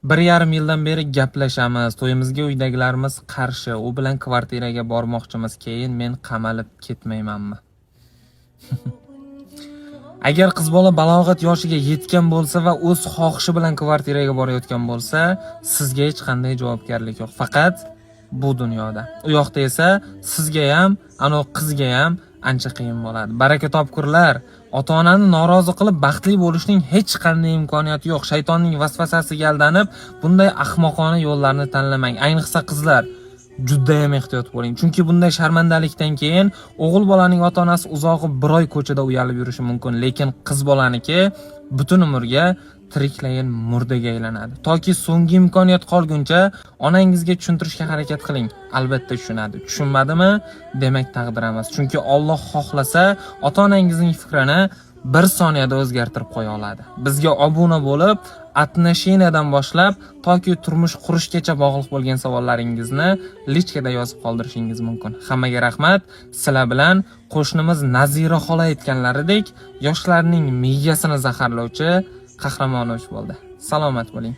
1,5 yildan beri gaplashamiz. To'yimizga uydagilarimiz qarshi. U bilan kvartiraga bormoqchimiz. Keyin men qamalib ketmaymanmi? Agar qiz bola balog'at yoshiga yetgan bo'lsa va o'z xohishi bilan kvartiraga borayotgan bo'lsa, sizga hech qanday javobgarlik yo'q. Faqat bu dunyoda. U yoqda esa sizga ham, ana qizga ham ancha qiyin bo'ladi. Baraka topkurlar. Ota-onani norozi qilib baxtli bo'lishning hech qanday imkoniyati yo'q. Shaytonning vasvasasiga aldanib, bunday ahmoqona yo'llarni tanlamang. Ayniqsa qizlar, juda ham ehtiyot bo'ling. Chunki bunday sharmandalikdan keyin o'g'il bolaning ota-onasi uzog'i bir oy ko'chada uyalib yurishi mumkin, lekin qiz bolaniki butun umrga tiriklayin murdaga aylanadi. Toki so'nggi imkoniyat qolguncha onangizga tushuntirishga harakat qiling. Albatta tushunadi. Tushunmadimi? Demak taqdir emas. Chunki Alloh xohlasa, ota-onangizning fikrini bir soniyada o'zgartirib qo'ya oladi. Bizga obuna bo'lib, atnashinadan boshlab toki turmush qurishgacha bog'liq bo'lgan savollaringizni lichkada yozib qoldirishingiz mumkin. Hammaga rahmat. Sizlar bilan qo'shnimiz Nazira xola aytganlaridek, yoshlarning miyasini zaharlovchi qahramonosh bo'ldi. Salomat bo'ling.